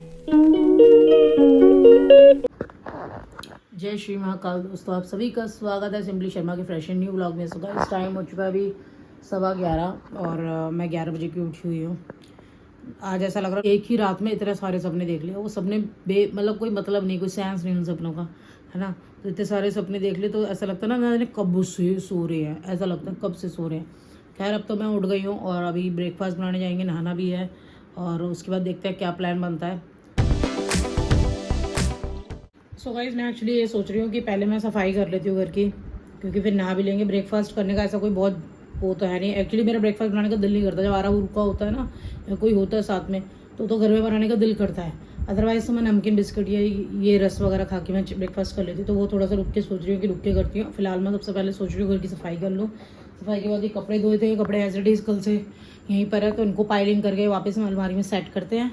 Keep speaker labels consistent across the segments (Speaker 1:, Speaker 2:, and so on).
Speaker 1: जय श्री महाकाल दोस्तों, आप सभी का स्वागत है सिंपली शर्मा के फ्रेश एंड न्यू व्लॉग में। सुबह इस टाइम हो चुका है अभी 11:15 और मैं 11 बजे की उठी हुई हूँ। आज ऐसा लग रहा है एक ही रात में इतने सारे सपने देख लिए। वो सपने मतलब कोई मतलब नहीं, कोई सेंस नहीं उन सपनों का, है ना। तो इतने सारे सपने देख लिए तो ऐसा लगता है ना मैंने कब सो रहे हैं, ऐसा लगता है कब से सो रहे हैं। खैर अब तो मैं उठ गई हूँ और अभी ब्रेकफास्ट बनाने जाएंगे, नहाना भी है और उसके बाद देखते हैं क्या प्लान बनता है। सो गाइस मैं एक्चुअली ये सोच रही हूँ कि पहले मैं सफाई कर लेती हूँ घर की, क्योंकि फिर नहा भी लेंगे। ब्रेकफास्ट करने का ऐसा कोई बहुत वो तो है नहीं। एक्चुअली मेरा ब्रेकफास्ट बनाने का दिल नहीं करता, जब आरा रुका होता है ना या कोई होता है साथ में तो घर में बनाने का दिल करता है। अदरवाइज तो मैं नमकीन बिस्किट या ये रस वगैरह खा के मैं ब्रेकफास्ट कर लेती, तो वो थोड़ा सा रुक के सोच रही हूँ कि रुक के करती हूँ। फिलहाल मैं सबसे पहले सोच रही हूँ घर की सफाई कर लूँ। सफाई के बाद ये कपड़े धोए थे, ये कपड़े एज इट इज़ कल से यहीं पर है, तो इनको पाइलिंग करके वापस हम अलमारी में सेट करते हैं।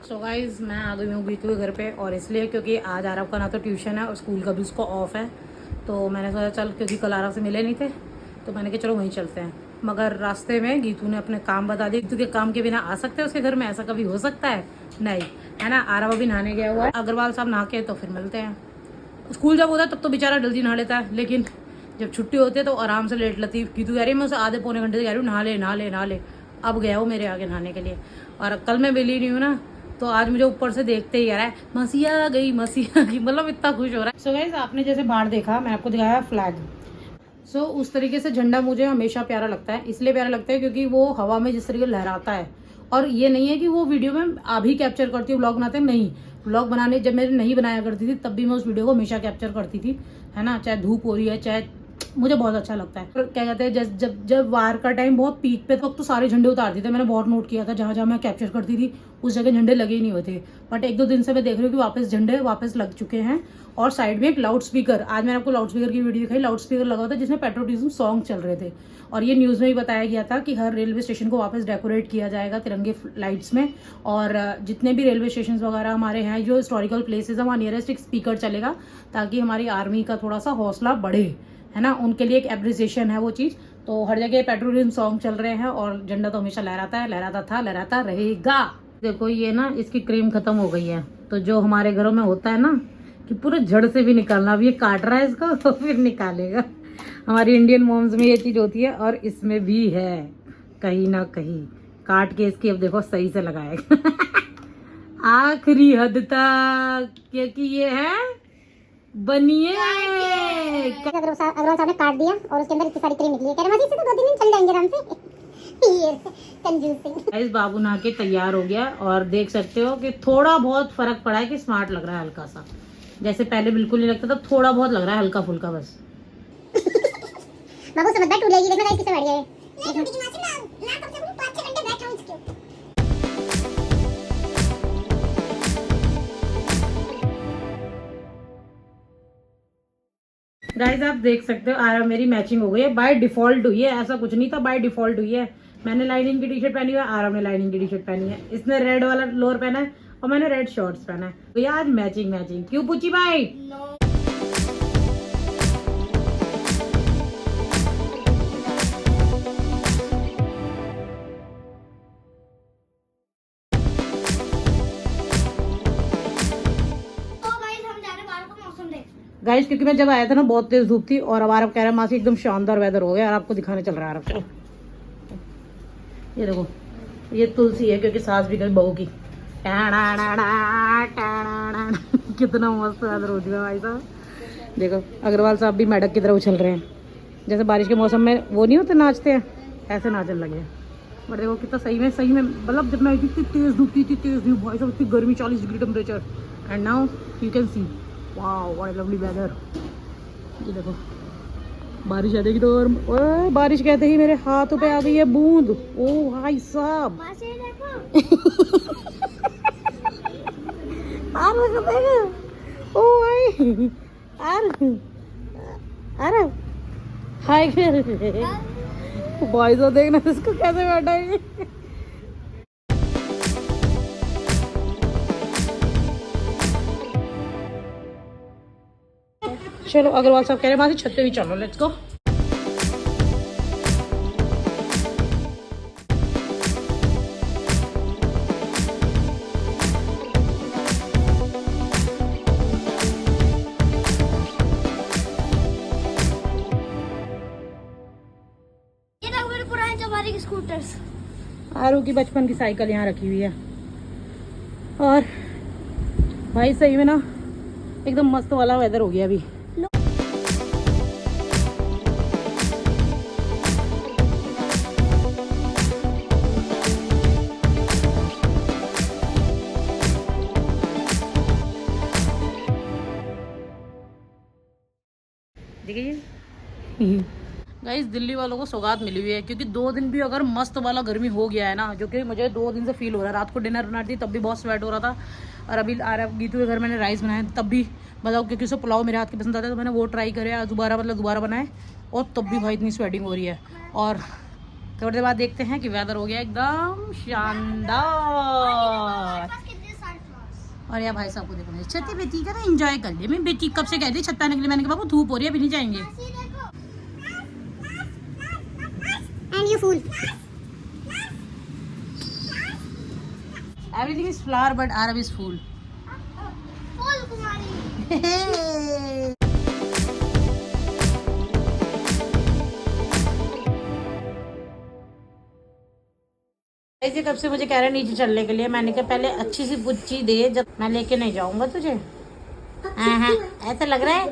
Speaker 1: सो गाइज मैं आ गई हूँ गीतू के घर पे, और इसलिए क्योंकि आज आरव का ना तो ट्यूशन है और स्कूल का भी उसको ऑफ है। तो मैंने सोचा चल, क्योंकि कल आरव से मिले नहीं थे तो मैंने कहा चलो वहीं चलते हैं। मगर रास्ते में गीतू ने अपने काम बता दिए। गीतू के काम के बिना आ सकते हैं उसके घर में, ऐसा कभी हो सकता है? नहीं, है ना। आरव अभी नहाने गया हुआ है, अग्रवाल साहब नहा के तो फिर मिलते हैं। स्कूल जब होता है तब तो बेचारा जल्दी नहा लेता है, लेकिन जब छुट्टी होती है तो आराम से लेट लेती। गीतू कह रही है मैं उसे आधे पौने घंटे से कह रही हूँ नहा ले नहा ले नहा ले। अब गया वो मेरे आगे नहाने के लिए, और कल मैं मिली नहीं हूँ ना, तो आज मुझे ऊपर से देखते ही कह रहा है मसी आ गई मसी आ गई, मतलब इतना खुश हो रहा है। सो गाइस आपने जैसे बाहर देखा, मैं आपको दिखाया फ्लैग। सो उस तरीके से झंडा मुझे हमेशा प्यारा लगता है। इसलिए प्यारा लगता है क्योंकि वो हवा में जिस तरीके लहराता है, और ये नहीं है कि वो वीडियो में अभी कैप्चर करती हूँ व्लॉग बनाते हैं, नहीं। व्लॉग बनाने जब मैं नहीं बनाया करती थी तब भी मैं उस वीडियो को हमेशा कैप्चर करती थी, है ना। चाहे धूप हो रही है, चाहे, मुझे बहुत अच्छा लगता है। और क्या कहते हैं, जब जब वार का टाइम बहुत पीक पे, तो सारे झंडे उतारती थे। मैंने बहुत नोट किया था, जहाँ जहाँ मैं कैप्चर करती थी उस जगह झंडे लगे ही नहीं हुए थे। बट एक दो दिन से मैं देख रही हूँ कि वापस झंडे वापस लग चुके हैं। और साइड में एक लाउड स्पीकर, आज मैंने आपको लाउड स्पीकर की वीडियो दिखाई, लाउड स्पीकर लगा था जिसमें पेट्रोटिज्म सॉन्ग चल रहे थे। और ये न्यूज़ में भी बताया गया था कि हर रेलवे स्टेशन को वापस डेकोरेट किया जाएगा तिरंगे लाइट्स में। और जितने भी रेलवे स्टेशन वगैरह हमारे हैं, जो हिस्टोरिकल प्लेसेस है, वहाँ नियरेस्ट एक स्पीकर चलेगा, ताकि हमारी आर्मी का थोड़ा सा हौसला बढ़े, है ना। उनके लिए एक एप्रिसिएशन है वो चीज़। तो हर जगह पेट्रोलियम सॉन्ग चल रहे हैं और झंडा तो हमेशा लहराता है, लहराता था, लहराता रहेगा। देखो ये ना, इसकी क्रीम खत्म हो गई है, तो जो हमारे घरों में होता है ना कि पूरे जड़ से भी निकालना, अब ये काट रहा है इसको तो फिर निकालेगा। हमारी इंडियन मॉम्स में ये चीज़ होती है, और इसमें भी है कहीं ना कहीं। काट के इसकी अब देखो सही से लगाएगा आखिरी हद तक, क्योंकि ये है बनिए।
Speaker 2: अग्रवाल साहब ने काट दिया और उसके अंदर इतनी सारी क्रीम निकली है। कह रहे मजीद से तो 2 दिन चल जाएंगे आराम से। ये कंजूसिंग।
Speaker 1: इस बाबू नहा के तैयार हो गया, और देख सकते हो कि थोड़ा बहुत फर्क पड़ा है, कि स्मार्ट लग रहा है हल्का सा। जैसे पहले बिल्कुल नहीं लगता था, थोड़ा बहुत लग रहा है हल्का फुल्का बस।
Speaker 2: बाबू समझदार टूलेगी, देखना गाइस किससे बैठ गया है।
Speaker 1: गाइस आप देख सकते हो आरा मेरी मैचिंग हो गई है, बाय डिफॉल्ट हुई है, ऐसा कुछ नहीं था, बाय डिफॉल्ट हुई है। मैंने लाइनिंग की टी शर्ट पहनी है, आराम ने लाइनिंग की टी शर्ट पहनी है, इसने रेड वाला लोअर पहना है और मैंने रेड शॉर्ट्स पहना है। तो यार मैचिंग मैचिंग क्यों पूछी भाई? गाइस क्योंकि मैं जब आया था ना बहुत तेज धूप थी, और अब आरब कह रहा है मासी एकदम शानदार वेदर हो गया, और आपको दिखाने चल रहा है आरब। चलो ये देखो, ये तुलसी है क्योंकि सास भी गई बहू की। कितना मस्त वेदर हो चुका है भाई साहब। देखो अग्रवाल साहब भी मेढक की तरह उछल रहे हैं, जैसे बारिश के मौसम में वो नहीं होते नाचते हैं, ऐसे नाचने लगे हैं। बट देखो कितना सही में मतलब जब मैं इतनी तेज धूप थी, इतनी तेज धूप भाई साहब, इतनी गर्मी, 40 degree temperature, and now you can see wow what a lovely weather. ये देखो बारिश आ जाएगी तो, और ओए, बारिश कहते ही मेरे हाथों पे आ गई है बूंद। ओ भाई साहब ओ भाई अरे हाय बॉयज देखना इसको कैसे बैठा है। चलो अग्रवाल साहब कह रहे हैं छत पे भी चलो, लेट्स गो।
Speaker 2: पुराने जमाने के स्कूटर्स,
Speaker 1: आरू की बचपन की साइकिल यहाँ रखी हुई है। और भाई सही में ना एकदम मस्त वाला वेदर हो गया अभी। देखिए गाइस दिल्ली वालों को सौगात मिली हुई है, क्योंकि 2 दिन भी अगर मस्त वाला गर्मी हो गया है ना, जो कि मुझे 2 दिन से फील हो रहा है। रात को डिनर बना थी तब भी बहुत स्वेट हो रहा था, और अभी आ रहा गीतू के घर मैंने राइस बनाए तब भी बताओ, क्योंकि उसे पुलाव मेरे हाथ की पसंद आता है तो मैंने वो ट्राई करे दोबारा बनाए, और तब भी भाई इतनी स्वेटिंग हो रही है। और थोड़ी देर बाद देखते हैं कि वेदर हो गया एकदम शानदार। और यार भाई साहब को देखो छत बेटी का ना एंजॉय कर लिया। मैं बेटी कब से कहती छत आने के लिए, मैंने कहा बाबू धूप हो रही है अभी नहीं जाएंगे।
Speaker 2: and you fool.
Speaker 1: Everything is flower but Arab is fool.
Speaker 2: Fool Kumari.
Speaker 1: ऐसे कब से मुझे कह रहे हैं नीचे चलने के लिए, मैंने कहा पहले अच्छी सी बुच्ची दे जब मैं लेके नहीं जाऊंगा तुझे। हाँ ऐसा लग रहा है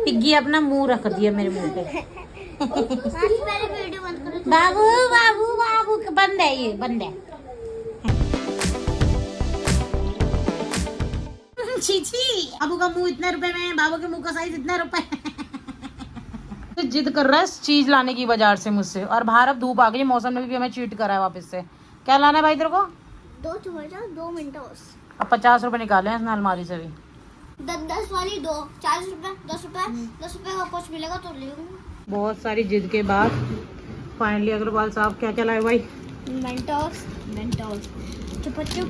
Speaker 1: पिग्गी अपना मुंह रख दिया मेरे मुंह पे। बाबू बाबू बाबू बंद है, ये बंद है। छी बाबू का मुंह इतने रुपए में, बाबू के मुंह का साइज इतने रुपए। जिद कर रहा है चीज लाने की बाजार से मुझसे, और बाहर अब धूप आ गई, मौसम ने भी हमें चीट करा है वापस से। क्या लाना है भाई तेरे को?
Speaker 2: 2 टमाटर 2 मिनटोस।
Speaker 1: अब 50 रुपए निकाले हैं इसने अलमारी से भी।
Speaker 2: 10 वाली 2 40 रुपए 10 रुपए का कुछ मिलेगा तो ले लूंगा।
Speaker 1: बहुत सारी जिद के बाद फाइनली अग्रवाल साहब क्या क्या लाए भाई?
Speaker 2: मेंटोस चुप चुप।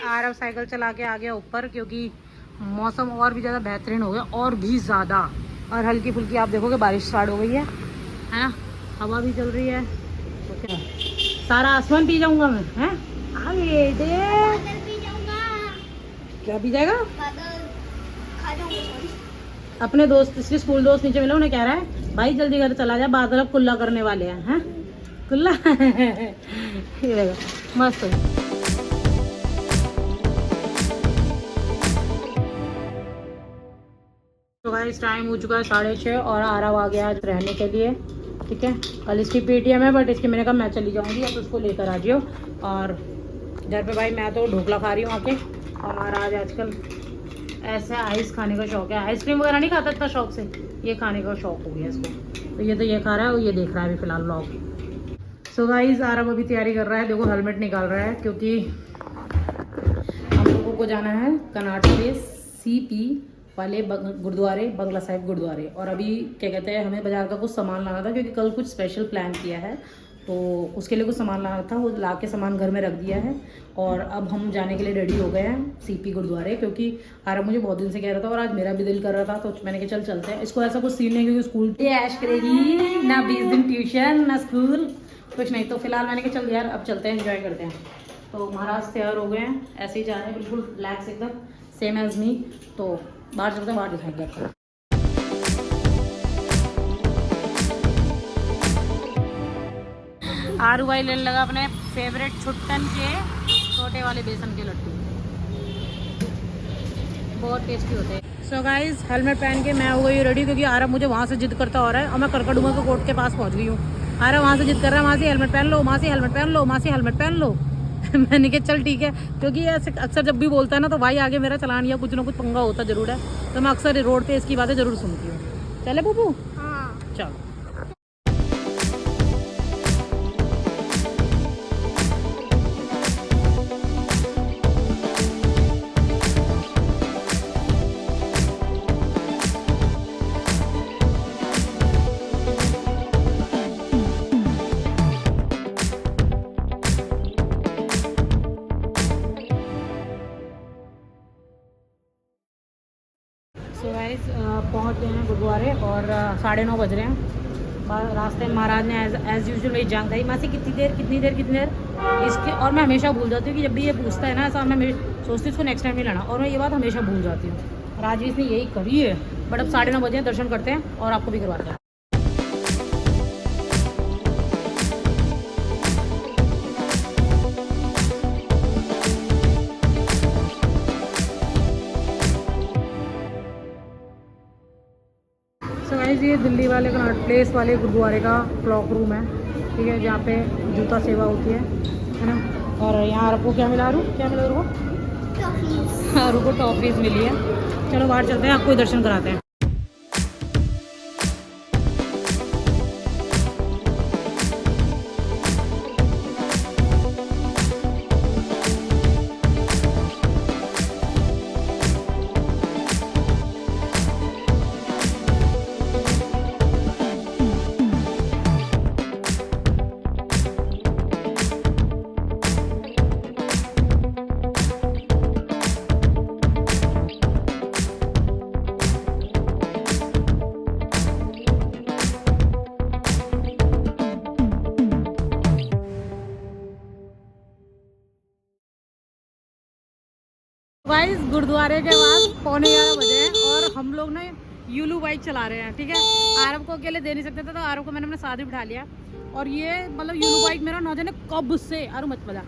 Speaker 2: आरव साइकिल चला के आ गया ऊपर, क्योंकि मौसम और भी ज़्यादा बेहतरीन हो गया, और भी ज़्यादा। और हल्की फुल्की आप देखोगे बारिश स्टार्ट हो गई है ना, हवा भी चल रही है। तो क्या सारा आसमान पी जाऊंगा मैं, हैं? आगे दे क्या पी जाएगा? अपने दोस्त इसलिए स्कूल दोस्त नीचे मिले, उन्हें कह रहा है भाई जल्दी घर चला जा, बादल कुल्ला करने वाले हैं। कुल्ला ये देखो मस्त है। तो गाइस टाइम हो चुका है 6:30 और आरव आ गया आज रहने के लिए। ठीक है, कल इसकी पेटीएम है, बट इसकी मैंने कहा मैं चली जाऊंगी, या तो उसको लेकर आ जाओ। और घर पे भाई मैं तो ढोकला खा रही हूँ आके, और महाराज आजकल ऐसे आइस खाने का शौक है। आइसक्रीम वगैरह नहीं खाता इतना शौक से, ये खाने का शौक हो गया इसको। तो ये खा रहा है और ये देख रहा है अभी फिलहाल व्लॉग। सो गाइस आरव अभी तैयारी कर रहा है, देखो हेलमेट निकाल रहा है, क्योंकि हम लोगों को जाना है कर्नाटक में CP
Speaker 1: वाले गुरुद्वारे, बंगला साहिब गुरुद्वारे। और अभी क्या कहते हैं, हमें बाजार का कुछ सामान लाना था क्योंकि कल कुछ स्पेशल प्लान किया है, तो उसके लिए कुछ सामान लाना था। वो ला के सामान घर में रख दिया है और अब हम जाने के लिए रेडी हो गए हैं सीपी गुरुद्वारे, क्योंकि आरब मुझे बहुत दिन से कह रहा था और आज मेरा भी दिल कर रहा था, तो मैंने कहा चल चलते हैं। इसको ऐसा कुछ सीन नहीं क्योंकि स्कूल ऐश करेगी ना, 20 दिन ट्यूशन ना स्कूल कुछ नहीं, तो फिलहाल मैंने कहा चल यार अब चलते हैं, एंजॉय करते हैं। तो महाराज तैयार हो गए हैं, ऐसे ही जा रहे हैं बिल्कुल रिलैक्स एकदम, सेम एज मी। तो बाहर चलते हैं, बाहर दिखाएंगे आपको। आरू भाई लेने लगा अपने फेवरेट छुट्टन के छोटे वाले बेसन के लड्डू, बहुत टेस्टी होते हैं। सो गाइज हेलमेट पहन के मैं हो गई रेडी, क्योंकि आरब मुझे वहाँ से जिद करता हो रहा है और मैं करकड़ुमा के कोर्ट के पास पहुँच गई हूँ। आरब वहाँ से जिद कर रहा है, वहाँ से हेलमेट पहन लो, वहाँ से हेलमेट पहन लो, वहाँ से हेलमेट पहन लो। मैंने कहा चल ठीक है, क्योंकि ऐसे अक्सर जब भी बोलता है ना तो भाई आगे मेरा चलान या कुछ ना कुछ पंगा होता जरूर है, तो मैं अक्सर रोड पे इसकी बातें जरूर सुनती हूँ। चले बबू? हाँ चलो। सो गाइस पहुँच गए हैं गुरुद्वारे और 9:30 बज रहे हैं। रास्ते में महाराज ने एज यूजुअल मेरी जान खाई, मासी कितनी देर इसके। और मैं हमेशा भूल जाती हूँ कि जब भी ये पूछता है ना ऐसा, मैं सोचती हूँ इसको नेक्स्ट टाइम नहीं लाना, और मैं ये बात हमेशा भूल जाती हूँ। राजवीर ने यही करी है, बट अब 9:30 बजे दर्शन करते हैं और आपको भी करवाते हैं। सो गाइस ये दिल्ली वाले कनॉट प्लेस वाले गुरुद्वारे का क्लॉक रूम है, ठीक है, जहाँ पे जूता सेवा होती है ना। और यहाँ आरू को क्या मिला, क्या मिला आरू को टॉफीज मिली है। चलो बाहर चलते हैं, आपको दर्शन कराते हैं। गाइस गुरुद्वारे के पास 11:15 बजे हैं और हम लोग ना यूलू बाइक चला रहे हैं, ठीक है। आरब को अकेले दे नहीं सकते थे, तो आरब को मैंने अपने साथ ही बिठा लिया। और ये मतलब यूलू बाइक मेरा ना जाने कब से, आरब मत बजा,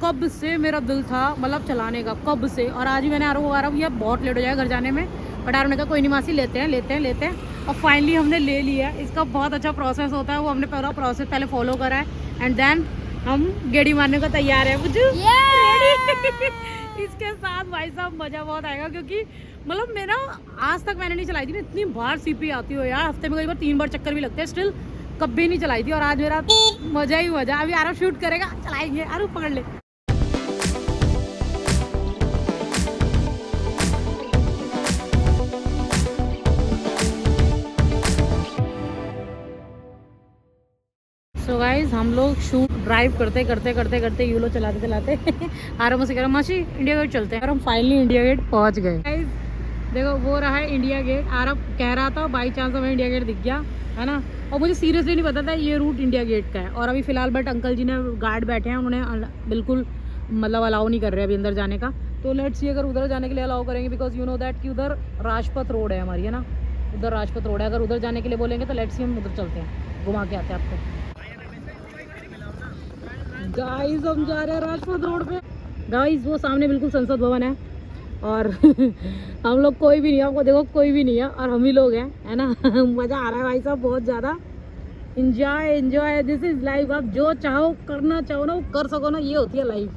Speaker 1: कब से मेरा दिल था मतलब चलाने का, कब से। और आज ही मैंने आरब को आरब ये बहुत लेट हो जाएगा घर जाने में, बट आरब ने कहा कोई नहीं मासी लेते हैं। और फाइनली हमने ले लिया। इसका बहुत अच्छा प्रोसेस होता है, वो हमने पूरा प्रोसेस पहले फॉलो करा है एंड देन हम गेड़ी मारने को तैयार है। मुझे इसके साथ भाई साहब मज़ा बहुत आएगा, क्योंकि मतलब मेरा आज तक मैंने नहीं चलाई थी। इतनी बार सीपी आती हो यार, हफ्ते में कई बार 3 बार चक्कर भी लगते हैं, स्टिल कभी नहीं चलाई थी। और आज मेरा मज़ा ही मज़ा। अभी आरब शूट करेगा, चलाएंगे। आरब पकड़ ले। सो गाइज हम लोग शूट ड्राइव करते यूलो चलाते आराम से कह रहा मासी इंडिया गेट चलते हैं, और हम फाइनली इंडिया गेट पहुंच गए। गाइज देखो वो रहा है इंडिया गेट। आरब कह रहा था बाई चांस हमें इंडिया गेट दिख गया है ना, और मुझे सीरियसली नहीं पता था ये रूट इंडिया गेट का है। और अभी फिलहाल बट अंकल जी ने गार्ड बैठे हैं, उन्होंने बिल्कुल मतलब अलाउ नहीं कर रहे अभी अंदर जाने का। तो लेट्स सी अगर उधर जाने के लिए अलाउ करेंगे, बिकॉज यू नो दैट कि उधर राजपथ रोड है हमारी, है ना, उधर राजपथ रोड है। अगर उधर जाने के लिए बोलेंगे तो लेट्स सी हम उधर चलते हैं, घुमा के आते हैं आपको। गाइस हम जा रहे हैं राजपथ रोड पे। गाइस वो सामने बिल्कुल संसद भवन है और हम लोग कोई भी नहीं है, आपको देखो कोई भी नहीं है और हम ही लोग हैं, है ना। मज़ा आ रहा है भाई साहब बहुत ज़्यादा। Enjoy this is life. आप जो चाहो करना चाहो ना वो कर सको ना, ये होती है लाइफ।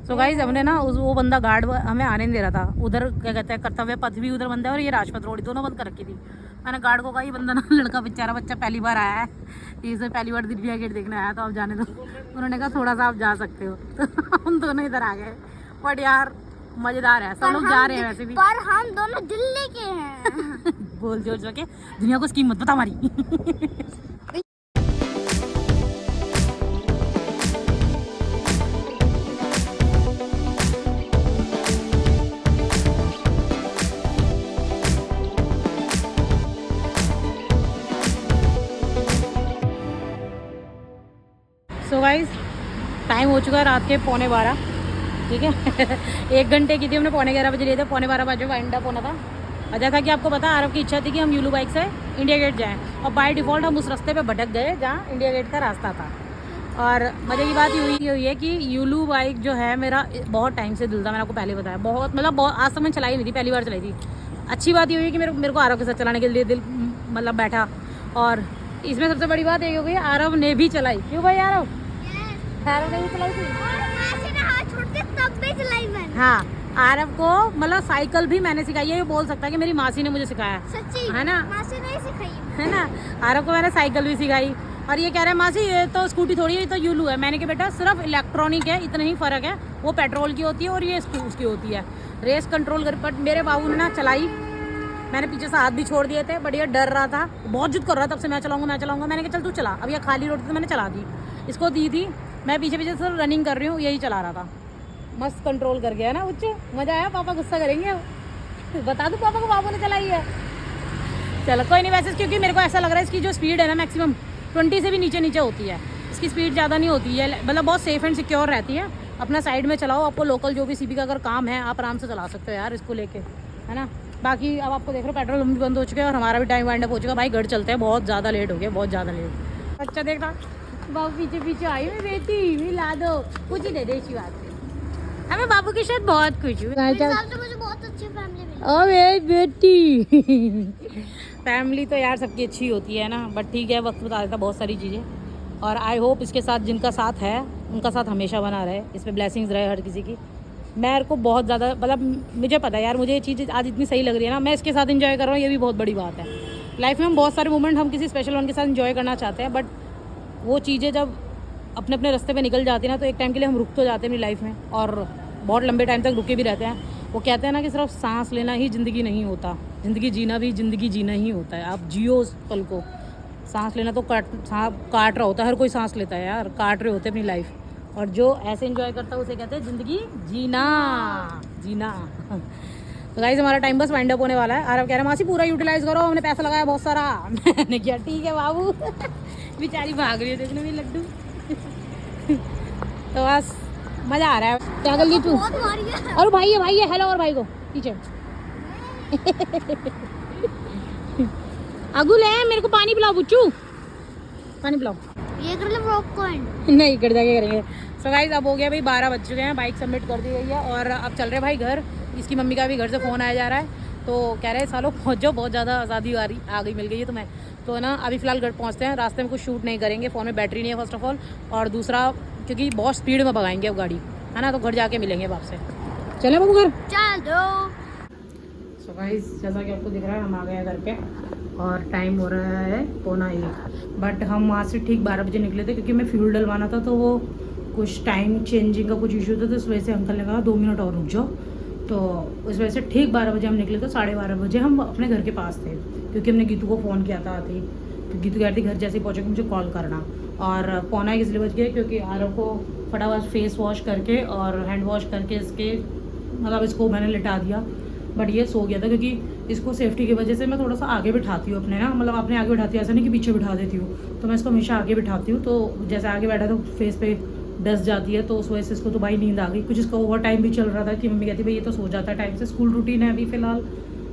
Speaker 1: सो गाइस हमने ना वो बंदा गार्ड हमें आने नहीं दे रहा था। उधर क्या कहते हैं कर्तव्य पथ भी उधर बंद है और ये राजपथ रोड दोनों बंद कर रखी थी। मैंने गार्ड को कहा ये बंदा ना लड़का बेचारा बच्चा पहली बार आया है, इसे पहली बार इंडिया गेट देखने आया, तो आप जाने दो। उन्होंने कहा थोड़ा सा आप जा सकते हो। तो हम दोनों इधर आ गए। बट यार मजेदार है, सब लोग जा रहे हैं वैसे भी।
Speaker 3: पर हम दोनों दिल्ली के हैं।
Speaker 1: बोल जोर जोर के दुनिया को उसकी कीमत बता हमारी। सो गाइस टाइम हो चुका है रात के 11:15, ठीक है। 1 घंटे की थी हमने, 11:15 बजे लिए थे, 11:15 बजे वाइंड अप होना था। वजह था कि आपको पता आरव की इच्छा थी कि हम यूलू बाइक से इंडिया गेट जाएं, और बाय डिफ़ॉल्ट हम उस रास्ते पे भटक गए जहाँ इंडिया गेट का रास्ता था। और मज़े की बात ये हुई है कि यूलू बाइक जो है मेरा बहुत टाइम से दिल था, मैंने आपको पहले बताया, बहुत मतलब बहुत आज तक मैंने चलाई नहीं थी, पहली बार चलाई थी। अच्छी बात ये हुई कि मेरे को आरव के साथ चलाने के लिए दिल मतलब बैठा, और इसमें सबसे बड़ी बात ये हो गई आरव ने भी चलाई। क्यों भाई आरव? आरव ने भी चलाई थी,
Speaker 3: हाथ छोड़ के तब भी चलाई मैंने।
Speaker 1: हाँ आरव को मतलब साइकिल भी मैंने सिखाई है, ये बोल सकता है कि मेरी मासी ने मुझे सिखाया,
Speaker 3: सच्ची
Speaker 1: है ना?
Speaker 3: मासी ने ही सिखाई
Speaker 1: है ना? आरव को मैंने साइकिल भी सिखाई, और ये कह रहे हैं मासी ये तो स्कूटी थोड़ी है, ये तो यूलू है। मैंने कहा बेटा सिर्फ इलेक्ट्रॉनिक है, इतना ही फ़र्क है, वो पेट्रोल की होती है और ये उसकी होती है। रेस कंट्रोल कर, बट मेरे बाबू ने ना चलाई, मैंने पीछे से हाथ भी छोड़ दिए थे, बढ़िया डर रहा था, बहुत जिद कर रहा था तब से, मैं चलाऊंगा। मैंने कहा चल तू चला, अब ये खाली रोड तो मैंने चला दी, इसको दी थी, मैं पीछे पीछे से रनिंग कर रही हूँ, यही चला रहा था, मस्त कंट्रोल कर गया ना बच्चे, मज़ा आया। पापा गुस्सा करेंगे अब, बता दूँ पापा को बाबू ने चलाई है। चलो कोई नहीं, वैसे क्योंकि मेरे को ऐसा लग रहा है इसकी जो स्पीड है ना मैक्सिमम 20 से भी नीचे होती है, इसकी स्पीड ज़्यादा नहीं होती है, मतलब बहुत सेफ एंड सिक्योर रहती है। अपना साइड में चलाओ, आपको लोकल जो भी सीपी का अगर काम है आप आराम से चला सकते हो यार इसको लेके, है ना? बाकी अब आपको देख रहे हो पेट्रोल भी बंद हो चुके हैं और हमारा भी टाइम वाइंड अप हो चुका है। भाई घर चलते हैं, बहुत ज़्यादा लेट हो गया, बहुत ज़्यादा लेट। अच्छा देख रहा बाबू पीछे पीछे आई, मैं बेटी मिला दो, कुछ ही दे दे इसी बात से। हमें बाबू के साथ बहुत खुश हूँ,
Speaker 3: मुझे बहुत अच्छी फैमिली मिली।
Speaker 1: अरे बेटी फैमिली तो यार सबकी अच्छी होती है ना, बट ठीक है वक्त बता देता बहुत सारी चीज़ें, और आई होप इसके साथ जिनका साथ है उनका साथ हमेशा बना रहे, इस पर ब्लेसिंग्स रहे हर किसी की। मेरे को बहुत ज़्यादा मतलब मुझे पता है यार, मुझे ये चीज़ आज इतनी सही लग रही है ना, मैं इसके साथ एंजॉय कर रहा हूँ, ये भी बहुत बड़ी बात है। लाइफ में हम बहुत सारे मोमेंट हम किसी स्पेशल वन के साथ एंजॉय करना चाहते हैं, बट वो चीज़ें जब अपने अपने रास्ते पे निकल जाती है ना, तो एक टाइम के लिए हम रुक तो जाते हैं अपनी लाइफ में, और बहुत लंबे टाइम तक रुके भी रहते हैं। वो कहते हैं ना कि सिर्फ सांस लेना ही ज़िंदगी नहीं होता, ज़िंदगी जीना भी ज़िंदगी जीना ही होता है। आप जियो उस पल को, सांस लेना तो काट रहा होता है, हर कोई सांस लेता है यार, काट रहे होते अपनी लाइफ, और जो ऐसे एंजॉय करता है उसे कहते हैं ज़िंदगी जीना। तो गाइस हमारा टाइम बस वाइंड अप होने वाला है। आरव कह रहे हैं मासी पूरा यूटिलाइज करो, हमने पैसा लगाया बहुत सारा। मैंने किया ठीक है बाबू। बेचारी भाग रही है देखने में लड्डू। तो बस मज़ा आ रहा है। क्या कर ली तू? और भाई है हेलो, और भाई को पीछे अगुल है, मेरे को पानी पिलाओ बुच्चू, पानी पिलाओ।
Speaker 3: ये कर ले व्लॉग को एंड
Speaker 1: नहीं कर जाके करेंगे। सो गाइस अब हो गया भाई 12 बज चुके हैं, बाइक सबमिट कर दी गई है, और अब चल रहे भाई घर। इसकी मम्मी का भी घर से फ़ोन आया जा रहा है, तो कह रहे हैं सालों पहुँच जाओ, बहुत ज़्यादा आज़ादी आ गई मिल गई है तुम्हें। तो ना अभी फ़िलहाल घर पहुँचते हैं, रास्ते में कुछ शूट नहीं करेंगे, फ़ोन में बैटरी नहीं है फर्स्ट ऑफ ऑल, और दूसरा क्योंकि बहुत स्पीड में भगाएंगे अब गाड़ी, है ना? तो घर जाके मिलेंगे अब आपसे। चले बाबू घर
Speaker 3: चल दो।
Speaker 1: सो गाइस जैसा कि आपको दिख रहा है हम आ गए हैं घर पे, और टाइम हो रहा है 1:15, बट हम वहाँ से ठीक 12 बजे निकले थे, क्योंकि मैं फ्यूल डलवाना था, तो वो कुछ टाइम चेंजिंग का कुछ इशू था, तो इस वजह से अंकल ने कहा 2 मिनट और रुक जाओ, तो उस वजह से ठीक 12 बजे हम निकले, तो 12:30 बजे हम अपने घर के पास थे, क्योंकि हमने गीतू को फ़ोन किया था आती, तो गीतू कहती घर जैसे ही पहुँचेगी मुझे कॉल करना। और 1:15 इसलिए बज गया क्योंकि आरव को फटाफट फेस वॉश करके और हैंड वॉश करके इसके मतलब इसको मैंने लिटा दिया, बट ये सो गया था, क्योंकि इसको सेफ्टी की वजह से मैं थोड़ा सा आगे बिठाती हूँ अपने ना, मतलब अपने आगे बिठाती हूँ, ऐसा नहीं कि पीछे बिठा देती हूँ, तो मैं इसको हमेशा आगे बिठाती हूँ, तो जैसे आगे बैठा तो फेस पे डस्ट जाती है, तो उस वजह से इसको तो भाई नींद आ गई। कुछ इसका ओवर टाइम भी चल रहा था कि मम्मी कहती भाई ये तो सो जाता है टाइम से, स्कूल रूटीन है अभी फ़िलहाल,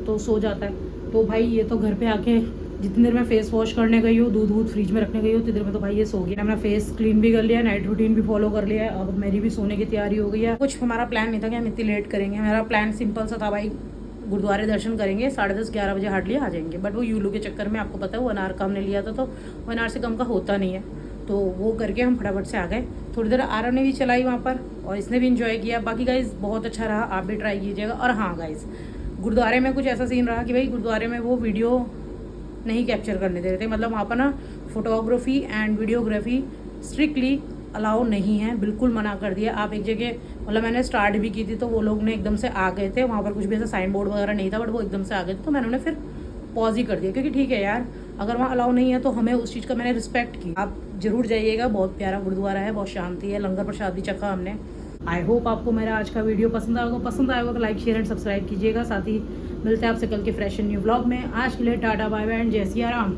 Speaker 1: तो सो जाता है। तो भाई ये तो घर पे आके जितनी देर मैं फेस वॉश करने गई हूँ, दूध फ्रिज में रखने गई हूँ, उतनी देर में तो भाई ये सो गया। मैंने फेस क्लीन भी कर लिया, नाइट रूटीन भी फॉलो कर लिया है, अब मेरी भी सोने की तैयारी हो गई है। कुछ हमारा प्लान नहीं था कि हम इतनी लेट करेंगे, मेरा प्लान सिंपल सा था भाई, गुरुद्वारे दर्शन करेंगे, 10:30-11 बजे हार्डली आ जाएंगे, बट वो यूलू के चक्कर में आपको पता है 1 आवर का हमने लिया था, तो 1 आवर से कम का होता नहीं है, तो वो करके हम फटाफट से आ गए। थोड़ी देर आरव ने भी चलाई वहाँ पर, और इसने भी इंजॉय किया। बाकी गाइज बहुत अच्छा रहा, आप भी ट्राई कीजिएगा। और हाँ गाइज गुरुद्वारे में कुछ ऐसा सीन रहा कि भाई गुरुद्वारे में वो वीडियो नहीं कैप्चर करने दे रहे थे, मतलब वहाँ पर ना photography and videography strictly allow नहीं है, बिल्कुल मना कर दिया। आप एक जगह, मतलब मैंने स्टार्ट भी की थी तो वो लोग ने एकदम से आ गए थे, वहाँ पर कुछ भी ऐसा साइन बोर्ड वगैरह नहीं था, बट वो एकदम से आ गए थे, तो मैंने उन्हें फिर पॉज ही कर दिया, क्योंकि ठीक है यार, अगर वहाँ अलाउ नहीं है तो हमें उस चीज़ का मैंने रिस्पेक्ट की। आप जरूर जाइएगा, बहुत प्यारा गुरुद्वारा है, बहुत शांति है, लंगर प्रसाद भी चखा हमने। आई होप आपको मेरा आज का वीडियो पसंद आएगा तो लाइक शेयर एंड सब्सक्राइब कीजिएगा। साथ ही मिलते हैं आपसे कल के फ्रेश एंड न्यू ब्लॉग में। आज के लिए टाटा बाय बाय एंड जय सिया राम।